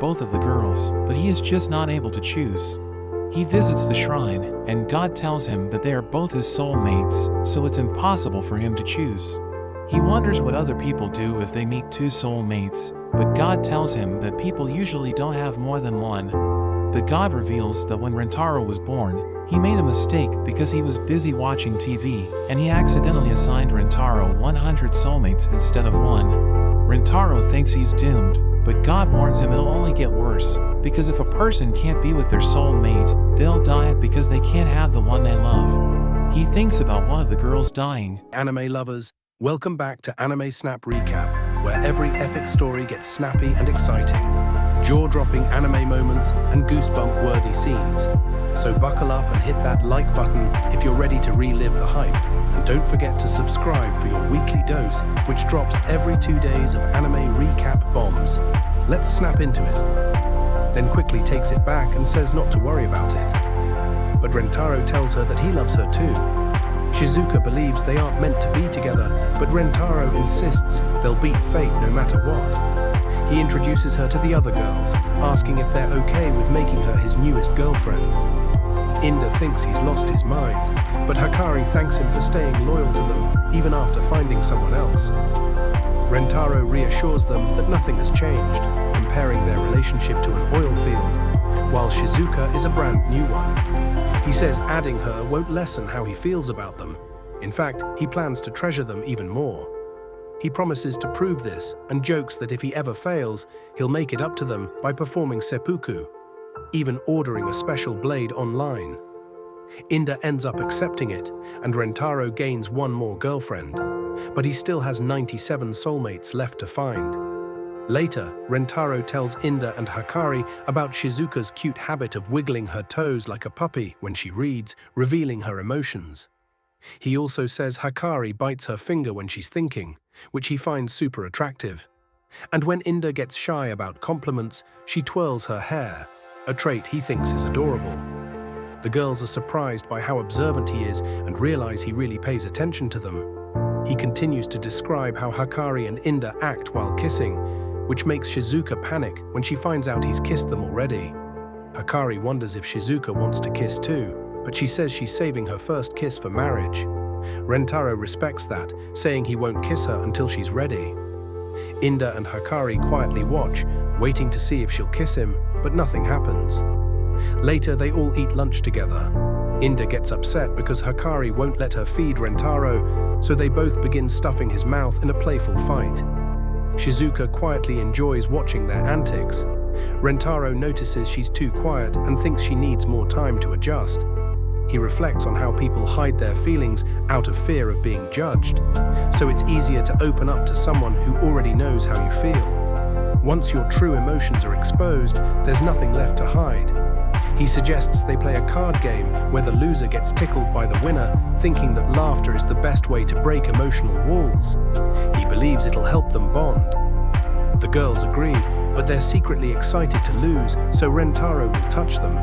both of the girls, but he is just not able to choose. He visits the shrine, and God tells him that they are both his soulmates, so it's impossible for him to choose. He wonders what other people do if they meet two soulmates, but God tells him that people usually don't have more than one. But God reveals that when Rentaro was born, he made a mistake because he was busy watching TV, and he accidentally assigned Rentaro 100 soulmates instead of one. Rentaro thinks he's doomed, but God warns him it'll only get worse, because if a person can't be with their soulmate, they'll die because they can't have the one they love. He thinks about one of the girls dying. Anime lovers, welcome back to Anime Snap Recap, where every epic story gets snappy and exciting. Jaw-dropping anime moments and goosebump-worthy scenes. So buckle up and hit that like button if you're ready to relive the hype. And don't forget to subscribe for your weekly dose, which drops every 2 days of anime recap bombs. Let's snap into it. Then quickly takes it back and says not to worry about it. But Rentaro tells her that he loves her too. Shizuka believes they aren't meant to be together, but Rentaro insists they'll beat fate no matter what. He introduces her to the other girls, asking if they're okay with making her his newest girlfriend. Inda thinks he's lost his mind, but Hakari thanks him for staying loyal to them, even after finding someone else. Rentaro reassures them that nothing has changed, comparing their relationship to an oil field, while Shizuka is a brand new one. He says adding her won't lessen how he feels about them. In fact, he plans to treasure them even more. He promises to prove this and jokes that if he ever fails, he'll make it up to them by performing seppuku, even ordering a special blade online. Inda ends up accepting it, and Rentaro gains one more girlfriend, but he still has 97 soulmates left to find. Later, Rentaro tells Inda and Hakari about Shizuka's cute habit of wiggling her toes like a puppy when she reads, revealing her emotions. He also says Hakari bites her finger when she's thinking, which he finds super attractive. And when Inda gets shy about compliments, she twirls her hair, a trait he thinks is adorable. The girls are surprised by how observant he is and realize he really pays attention to them. He continues to describe how Hakari and Inda act while kissing, which makes Shizuka panic when she finds out he's kissed them already. Hakari wonders if Shizuka wants to kiss too, but she says she's saving her first kiss for marriage. Rentaro respects that, saying he won't kiss her until she's ready. Inda and Hakari quietly watch, waiting to see if she'll kiss him, but nothing happens. Later, they all eat lunch together. Inda gets upset because Hakari won't let her feed Rentaro, so they both begin stuffing his mouth in a playful fight. Shizuka quietly enjoys watching their antics. Rentaro notices she's too quiet and thinks she needs more time to adjust. He reflects on how people hide their feelings out of fear of being judged, so it's easier to open up to someone who already knows how you feel. Once your true emotions are exposed, there's nothing left to hide. He suggests they play a card game where the loser gets tickled by the winner, thinking that laughter is the best way to break emotional walls. He believes it'll help them bond. The girls agree, but they're secretly excited to lose, so Rentaro will touch them.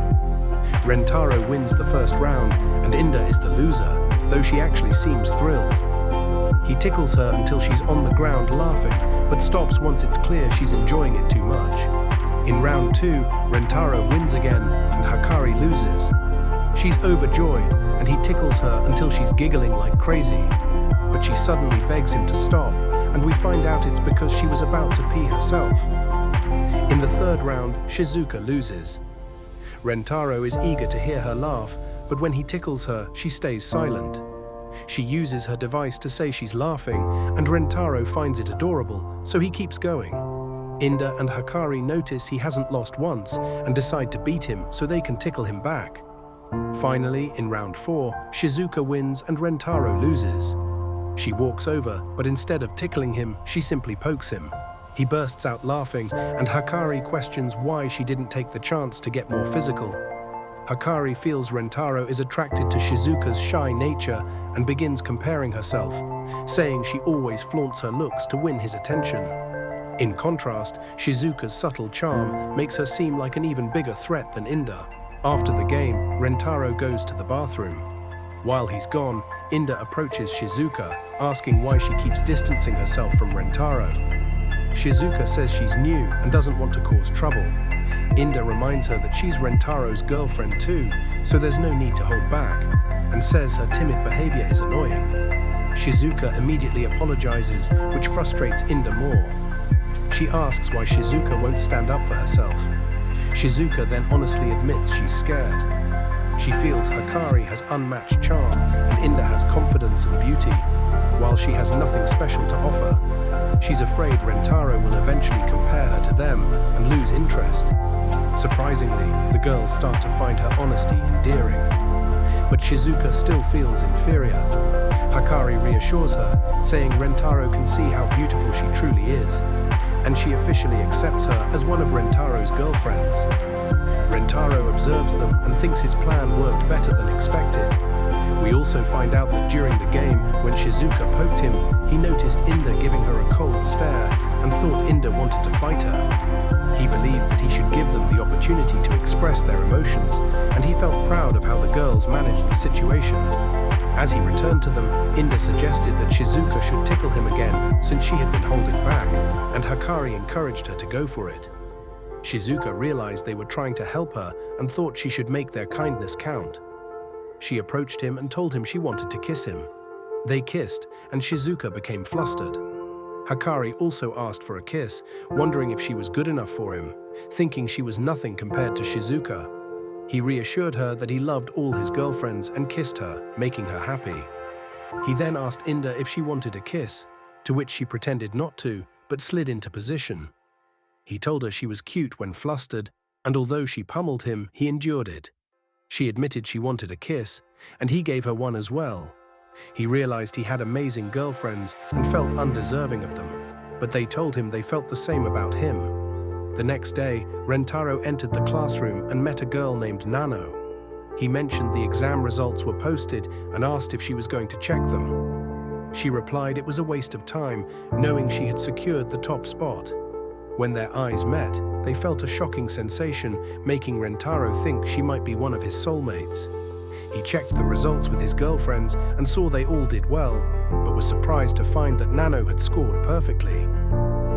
Rentaro wins the first round, and Inda is the loser, though she actually seems thrilled. He tickles her until she's on the ground laughing, but stops once it's clear she's enjoying it too much. In round 2, Rentaro wins again, and Hakari loses. She's overjoyed, and he tickles her until she's giggling like crazy. But she suddenly begs him to stop, and we find out it's because she was about to pee herself. In the 3rd round, Shizuka loses. Rentaro is eager to hear her laugh, but when he tickles her, she stays silent. She uses her device to say she's laughing, and Rentaro finds it adorable, so he keeps going. Inda and Hakari notice he hasn't lost once and decide to beat him so they can tickle him back. Finally, in round 4, Shizuka wins and Rentaro loses. She walks over, but instead of tickling him, she simply pokes him. He bursts out laughing, and Hakari questions why she didn't take the chance to get more physical. Hakari feels Rentaro is attracted to Shizuka's shy nature and begins comparing herself, saying she always flaunts her looks to win his attention. In contrast, Shizuka's subtle charm makes her seem like an even bigger threat than Inda. After the game, Rentaro goes to the bathroom. While he's gone, Inda approaches Shizuka, asking why she keeps distancing herself from Rentaro. Shizuka says she's new and doesn't want to cause trouble. Inda reminds her that she's Rentaro's girlfriend too, so there's no need to hold back, and says her timid behavior is annoying. Shizuka immediately apologizes, which frustrates Inda more. She asks why Shizuka won't stand up for herself. Shizuka then honestly admits she's scared. She feels Hikari has unmatched charm and Inda has confidence and beauty, while she has nothing special to offer. She's afraid Rentaro will eventually compare her to them and lose interest. Surprisingly, the girls start to find her honesty endearing. But Shizuka still feels inferior. Hikari reassures her, saying Rentaro can see how beautiful she truly is, and she officially accepts her as one of Rentaro's girlfriends. Rentaro observes them and thinks his plan worked better than expected. We also find out that during the game, when Shizuka poked him, he noticed Inda giving her a cold stare and thought Inda wanted to fight her. He believed that he should give them the opportunity to express their emotions, and he felt proud of how the girls managed the situation. As he returned to them, Inda suggested that Shizuka should tickle him again since she had been holding back, and Hikari encouraged her to go for it. Shizuka realized they were trying to help her and thought she should make their kindness count. She approached him and told him she wanted to kiss him. They kissed, and Shizuka became flustered. Hikari also asked for a kiss, wondering if she was good enough for him, thinking she was nothing compared to Shizuka. He reassured her that he loved all his girlfriends and kissed her, making her happy. He then asked Inda if she wanted a kiss, to which she pretended not to, but slid into position. He told her she was cute when flustered, and although she pummeled him, he endured it. She admitted she wanted a kiss, and he gave her one as well. He realized he had amazing girlfriends and felt undeserving of them, but they told him they felt the same about him. The next day, Rentaro entered the classroom and met a girl named Nano. He mentioned the exam results were posted and asked if she was going to check them. She replied it was a waste of time, knowing she had secured the top spot. When their eyes met, they felt a shocking sensation, making Rentaro think she might be one of his soulmates. He checked the results with his girlfriends and saw they all did well, but was surprised to find that Nano had scored perfectly.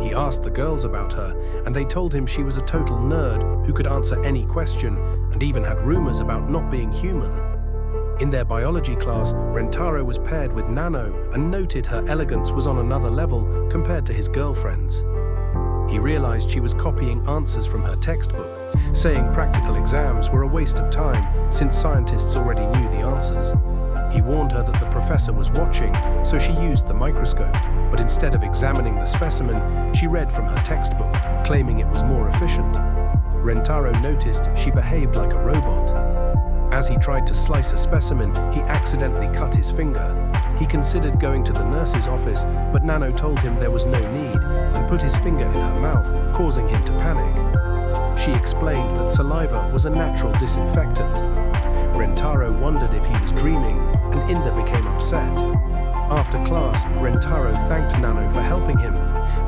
He asked the girls about her, and they told him she was a total nerd who could answer any question and even had rumors about not being human. In their biology class, Rentaro was paired with Nano and noted her elegance was on another level compared to his girlfriends. He realized she was copying answers from her textbook, saying practical exams were a waste of time since scientists already knew the answers. He warned her that the professor was watching, so she used the microscope, but instead of examining the specimen, she read from her textbook, claiming it was more efficient. Rentaro noticed she behaved like a robot. As he tried to slice a specimen, he accidentally cut his finger. He considered going to the nurse's office, but Nano told him there was no need and put his finger in her mouth, causing him to panic. She explained that saliva was a natural disinfectant. Rentaro wondered if he was dreaming, and Inda became upset. After class, Rentaro thanked Nano for helping him,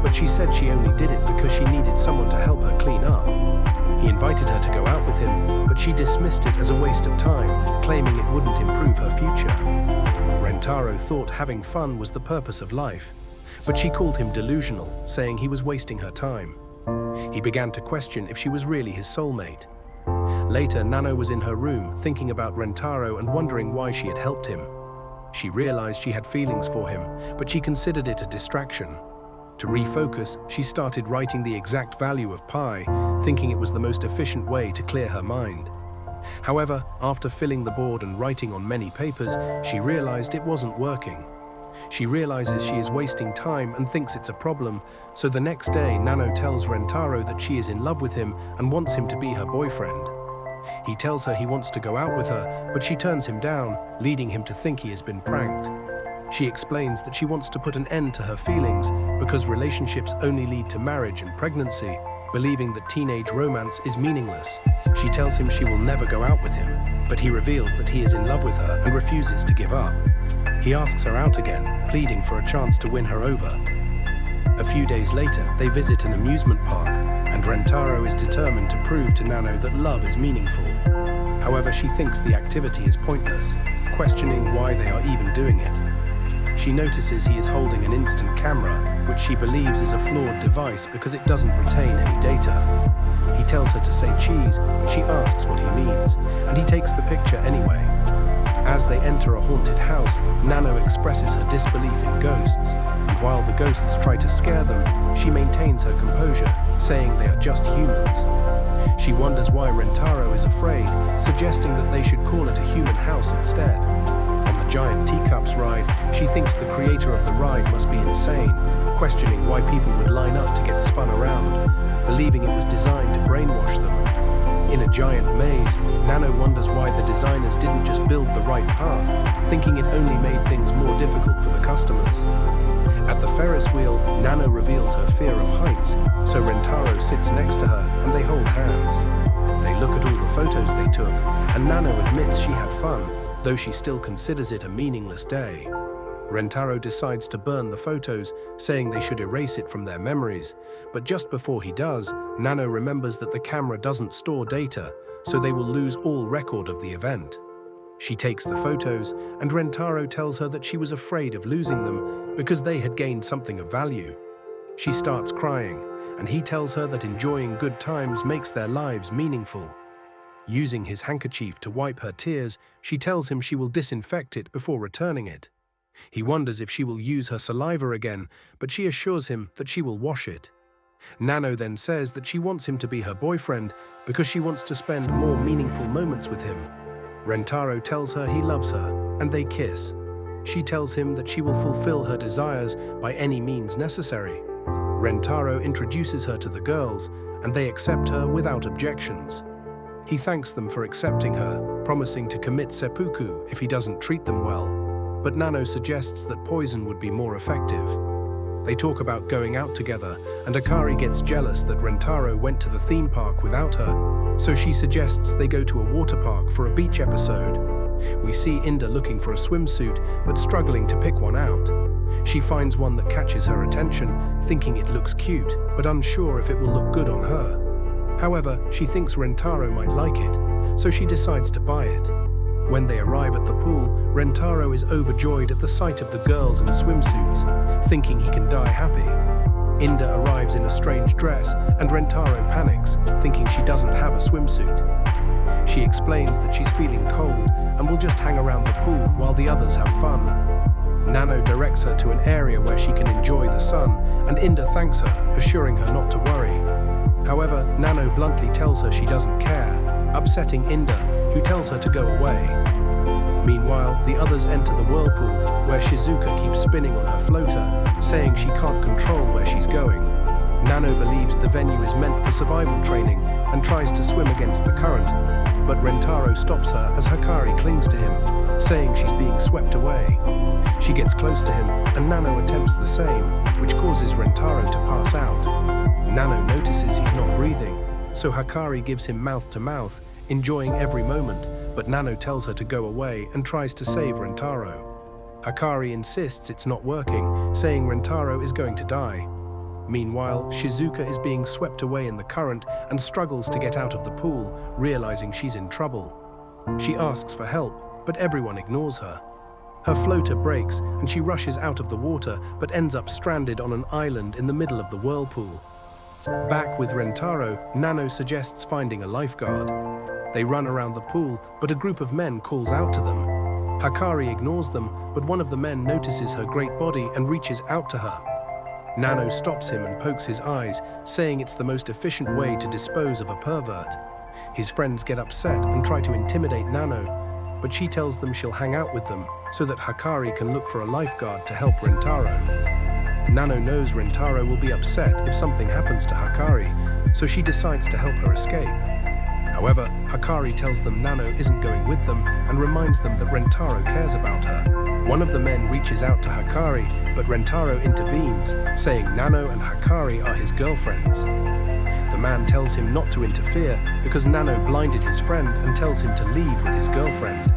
but she said she only did it because she needed someone to help her clean up. He invited her to go out with him, but she dismissed it as a waste of time, claiming it wouldn't improve her future. Rentaro thought having fun was the purpose of life, but she called him delusional, saying he was wasting her time. He began to question if she was really his soulmate. Later, Nano was in her room, thinking about Rentaro and wondering why she had helped him. She realized she had feelings for him, but she considered it a distraction. To refocus, she started writing the exact value of pi, thinking it was the most efficient way to clear her mind. However, after filling the board and writing on many papers, she realized it wasn't working. She realizes she is wasting time and thinks it's a problem, so the next day Nano tells Rentaro that she is in love with him and wants him to be her boyfriend. He tells her he wants to go out with her, but she turns him down, leading him to think he has been pranked. She explains that she wants to put an end to her feelings because relationships only lead to marriage and pregnancy, believing that teenage romance is meaningless. She tells him she will never go out with him, but he reveals that he is in love with her and refuses to give up. He asks her out again, pleading for a chance to win her over. A few days later, they visit an amusement park, and Rentaro is determined to prove to Nano that love is meaningful. However, she thinks the activity is pointless, questioning why they are even doing it. She notices he is holding an instant camera, which she believes is a flawed device because it doesn't retain any data. He tells her to say cheese, but she asks what he means, and he takes the picture anyway. As they enter a haunted house, Nano expresses her disbelief in ghosts, and while the ghosts try to scare them, she maintains her composure, saying they are just humans. She wonders why Rentaro is afraid, suggesting that they should call it a human house instead. On the giant teacups ride, she thinks the creator of the ride must be insane, questioning why people would line up to get spun around, believing it was designed to brainwash them. In a giant maze, Nano wonders why the designers didn't just build the right path, thinking it only made things more difficult for the customers. At the Ferris wheel, Nano reveals her fear of heights, so Rentaro sits next to her and they hold hands. They look at all the photos they took, and Nano admits she had fun, though she still considers it a meaningless day. Rentaro decides to burn the photos, saying they should erase it from their memories, but just before he does, Nano remembers that the camera doesn't store data, so they will lose all record of the event. She takes the photos, and Rentaro tells her that she was afraid of losing them because they had gained something of value. She starts crying, and he tells her that enjoying good times makes their lives meaningful. Using his handkerchief to wipe her tears, she tells him she will disinfect it before returning it. He wonders if she will use her saliva again, but she assures him that she will wash it. Nano then says that she wants him to be her boyfriend because she wants to spend more meaningful moments with him. Rentaro tells her he loves her, and they kiss. She tells him that she will fulfill her desires by any means necessary. Rentaro introduces her to the girls, and they accept her without objections. He thanks them for accepting her, promising to commit seppuku if he doesn't treat them well. But Nano suggests that poison would be more effective. They talk about going out together, and Akari gets jealous that Rentaro went to the theme park without her, so she suggests they go to a water park for a beach episode. We see Inda looking for a swimsuit, but struggling to pick one out. She finds one that catches her attention, thinking it looks cute, but unsure if it will look good on her. However, she thinks Rentaro might like it, so she decides to buy it. When they arrive at the pool, Rentaro is overjoyed at the sight of the girls in swimsuits, thinking he can die happy. Inda arrives in a strange dress, and Rentaro panics, thinking she doesn't have a swimsuit. She explains that she's feeling cold and will just hang around the pool while the others have fun. Nano directs her to an area where she can enjoy the sun, and Inda thanks her, assuring her not to worry. However, Nano bluntly tells her she doesn't care, upsetting Inda, who tells her to go away. Meanwhile, the others enter the whirlpool, where Shizuka keeps spinning on her floater, saying she can't control where she's going. Nano believes the venue is meant for survival training and tries to swim against the current, but Rentaro stops her as Hakari clings to him, saying she's being swept away. She gets close to him, and Nano attempts the same, which causes Rentaro to pass out. Nano notices he's not breathing, so Hakari gives him mouth-to-mouth, enjoying every moment, but Nano tells her to go away and tries to save Rentaro. Hakari insists it's not working, saying Rentaro is going to die. Meanwhile, Shizuka is being swept away in the current and struggles to get out of the pool, realizing she's in trouble. She asks for help, but everyone ignores her. Her floater breaks and she rushes out of the water, but ends up stranded on an island in the middle of the whirlpool. Back with Rentaro, Nano suggests finding a lifeguard. They run around the pool, but a group of men calls out to them. Hakari ignores them, but one of the men notices her great body and reaches out to her. Nano stops him and pokes his eyes, saying it's the most efficient way to dispose of a pervert. His friends get upset and try to intimidate Nano, but she tells them she'll hang out with them so that Hakari can look for a lifeguard to help Rentaro. Nano knows Rentaro will be upset if something happens to Hakari, so she decides to help her escape. However, Hakari tells them Nano isn't going with them and reminds them that Rentaro cares about her. One of the men reaches out to Hakari, but Rentaro intervenes, saying Nano and Hakari are his girlfriends. The man tells him not to interfere because Nano blinded his friend and tells him to leave with his girlfriend.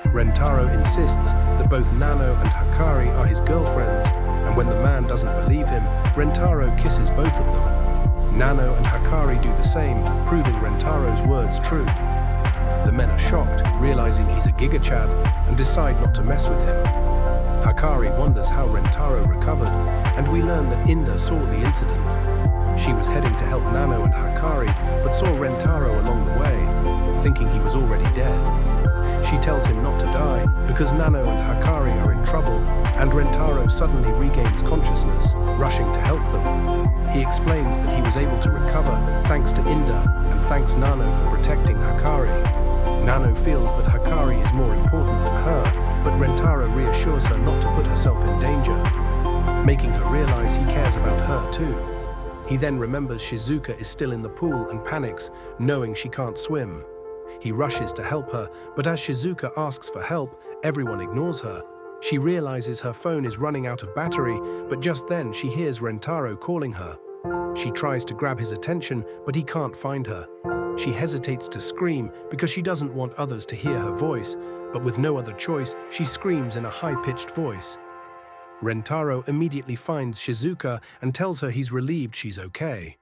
Rentaro insists that both Nano and Hakari are his girlfriends, and when the man doesn't believe him, Rentaro kisses both of them. Nano and Hakari do the same, proving Rentaro's words true. The men are shocked, realizing he's a Giga Chad, and decide not to mess with him. Hakari wonders how Rentaro recovered, and we learn that Inda saw the incident. She was heading to help Nano and Hakari, but saw Rentaro along the way, thinking he was already dead. She tells him not to die because Nano and Hakari are in trouble, and Rentaro suddenly regains consciousness, rushing to help them. He explains that he was able to recover thanks to Inda and thanks Nano for protecting Hakari. Nano feels that Hakari is more important than her, but Rentaro reassures her not to put herself in danger, making her realize he cares about her too. He then remembers Shizuka is still in the pool and panics, knowing she can't swim. He rushes to help her, but as Shizuka asks for help, everyone ignores her. She realizes her phone is running out of battery, but just then she hears Rentaro calling her. She tries to grab his attention, but he can't find her. She hesitates to scream because she doesn't want others to hear her voice, but with no other choice, she screams in a high-pitched voice. Rentaro immediately finds Shizuka and tells her he's relieved she's okay.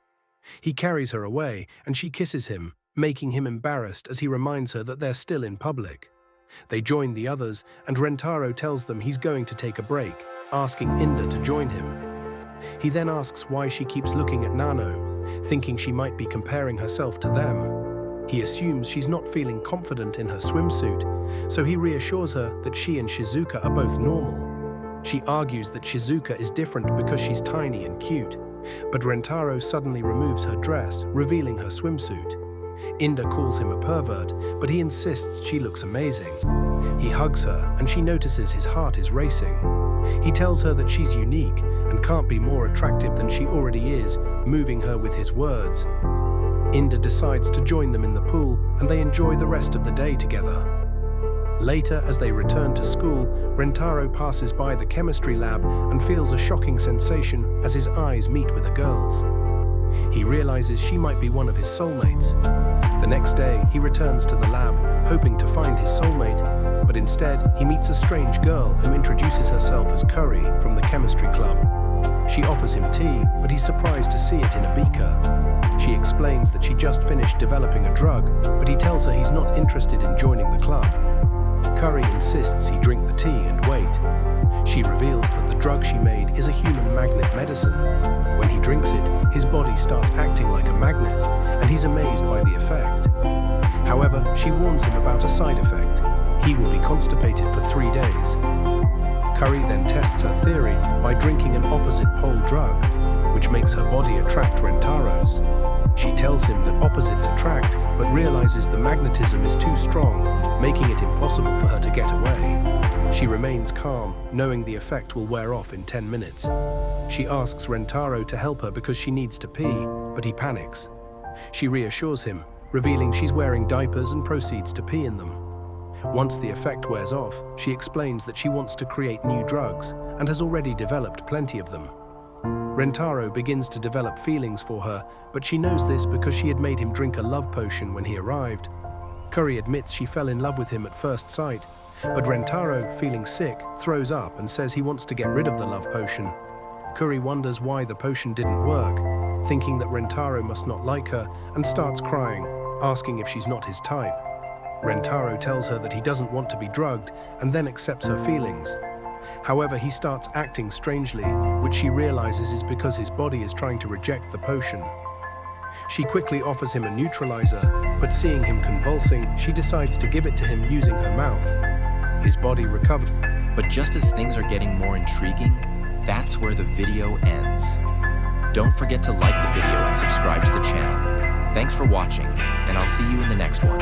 He carries her away, and she kisses him, making him embarrassed as he reminds her that they're still in public. They join the others, and Rentaro tells them he's going to take a break, asking Inda to join him. He then asks why she keeps looking at Nano, thinking she might be comparing herself to them. He assumes she's not feeling confident in her swimsuit, so he reassures her that she and Shizuka are both normal. She argues that Shizuka is different because she's tiny and cute, but Rentaro suddenly removes her dress, revealing her swimsuit. Inda calls him a pervert, but he insists she looks amazing. He hugs her, and she notices his heart is racing. He tells her that she's unique and can't be more attractive than she already is, moving her with his words. Inda decides to join them in the pool, and they enjoy the rest of the day together. Later, as they return to school, Rentaro passes by the chemistry lab and feels a shocking sensation as his eyes meet with a girl's. He realizes she might be one of his soulmates. The next day, he returns to the lab, hoping to find his soulmate, but instead, he meets a strange girl who introduces herself as Curry from the chemistry club. She offers him tea, but he's surprised to see it in a beaker. She explains that she just finished developing a drug, but he tells her he's not interested in joining the club. Curry insists he drink the tea and wait. She reveals that the drug she made is a human magnet medicine. When he drinks it, his body starts acting like a magnet, and he's amazed by the effect. However, she warns him about a side effect. He will be constipated for 3 days. Curry then tests her theory by drinking an opposite pole drug, which makes her body attract Rentaro's. She tells him that opposites attract, but realizes the magnetism is too strong, making it impossible for her to get away. She remains calm, knowing the effect will wear off in 10 minutes. She asks Rentaro to help her because she needs to pee, but he panics. She reassures him, revealing she's wearing diapers and proceeds to pee in them. Once the effect wears off, she explains that she wants to create new drugs and has already developed plenty of them. Rentaro begins to develop feelings for her, but she knows this because she had made him drink a love potion when he arrived. Curry admits she fell in love with him at first sight, but Rentaro, feeling sick, throws up and says he wants to get rid of the love potion. Curry wonders why the potion didn't work, thinking that Rentaro must not like her, and starts crying, asking if she's not his type. Rentaro tells her that he doesn't want to be drugged and then accepts her feelings. However, he starts acting strangely, which she realizes is because his body is trying to reject the potion. She quickly offers him a neutralizer, but seeing him convulsing, she decides to give it to him using her mouth. His body recovers. But just as things are getting more intriguing, that's where the video ends. Don't forget to like the video and subscribe to the channel. Thanks for watching, and I'll see you in the next one.